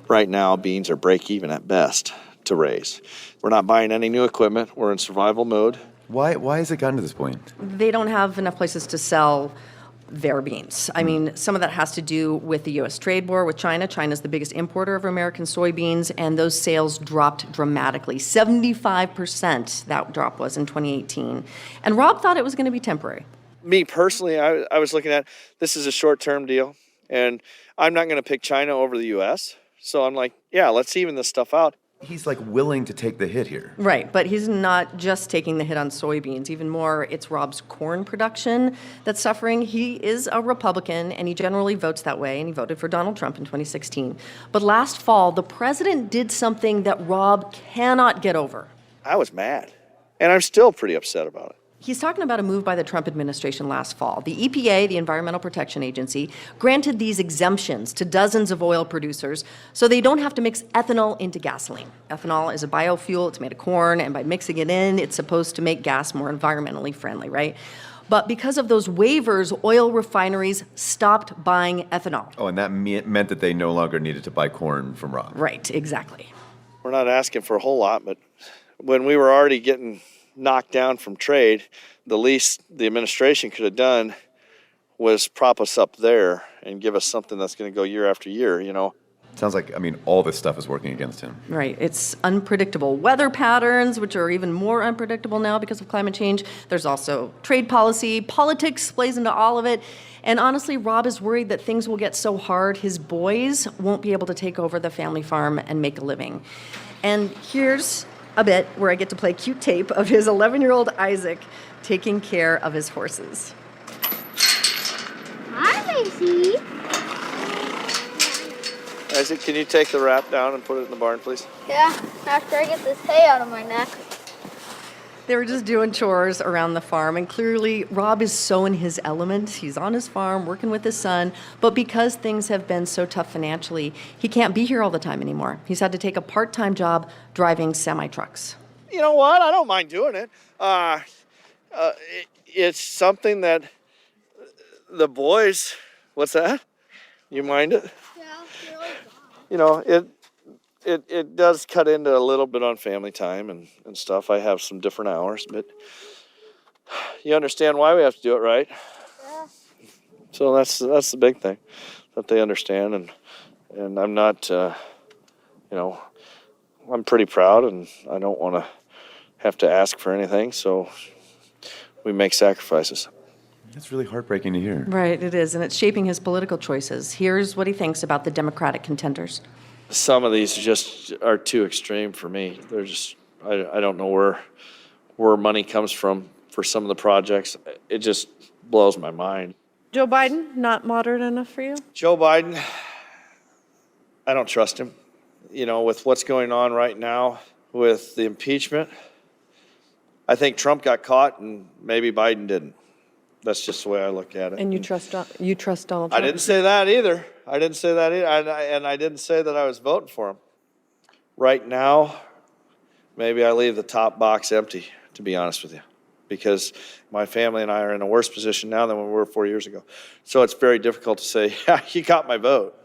Right now, beans are break even at best to raise. We're not buying any new equipment. We're in survival mode. Why has it gotten to this point? They don't have enough places to sell their beans. I mean, some of that has to do with the U.S. trade war with China. China's the biggest importer of American soybeans, and those sales dropped dramatically. 75% that drop was in 2018. And Rob thought it was going to be temporary. Me personally, I was looking at this is a short-term deal, and I'm not going to pick China over the U.S., so I'm like, yeah, let's even this stuff out. He's like willing to take the hit here. Right, but he's not just taking the hit on soybeans. Even more, it's Rob's corn production that's suffering. He is a Republican, and he generally votes that way, and he voted for Donald Trump in 2016. But last fall, the president did something that Rob cannot get over. I was mad, and I'm still pretty upset about it. He's talking about a move by the Trump administration last fall. The EPA, the Environmental Protection Agency, granted these exemptions to dozens of oil producers so they don't have to mix ethanol into gasoline. Ethanol is a biofuel, it's made of corn, and by mixing it in, it's supposed to make gas more environmentally friendly, right? But because of those waivers, oil refineries stopped buying ethanol. Oh, and that meant that they no longer needed to buy corn from Rob. Right, exactly. We're not asking for a whole lot, but when we were already getting knocked down from trade, the least the administration could have done was prop us up there and give us something that's going to go year after year, you know. Sounds like, all this stuff is working against him. Right. It's unpredictable weather patterns, which are even more unpredictable now because of climate change. There's also trade policy. Politics plays into all of it. And honestly, Rob is worried that things will get so hard, his boys won't be able to take over the family farm and make a living. And here's a bit where I get to play cute tape of his 11-year-old Isaac taking care of his horses. Hi, Macy. Isaac, can you take the wrap down and put it in the barn, please? Yeah, after I get this hay out of my neck. They were just doing chores around the farm, and clearly Rob is so in his element. He's on his farm working with his son, but because things have been so tough financially, he can't be here all the time anymore. He's had to take a part-time job driving semi-trucks. You know what? I don't mind doing it. It's something that the boys, what's that? You mind it? Yeah, really. You know, it does cut into a little bit on family time and stuff. I have some different hours, but you understand why we have to do it, right? Yeah. So that's the big thing, that they understand, and I'm not, I'm pretty proud, and I don't want to have to ask for anything, so we make sacrifices. That's really heartbreaking to hear. Right, it is, and it's shaping his political choices. Here's what he thinks about the Democratic contenders. Some of these just are too extreme for me. They're just, I don't know where money comes from for some of the projects. It just blows my mind. Joe Biden, not moderate enough for you? Joe Biden, I don't trust him. You know, with what's going on right now with the impeachment, I think Trump got caught and maybe Biden didn't. That's just the way I look at it. And you trust Donald Trump? I didn't say that either. I didn't say that I was voting for him. Right now, maybe I leave the top box empty, to be honest with you, because my family and I are in a worse position now than we were 4 years ago. So it's very difficult to say, yeah, he got my vote.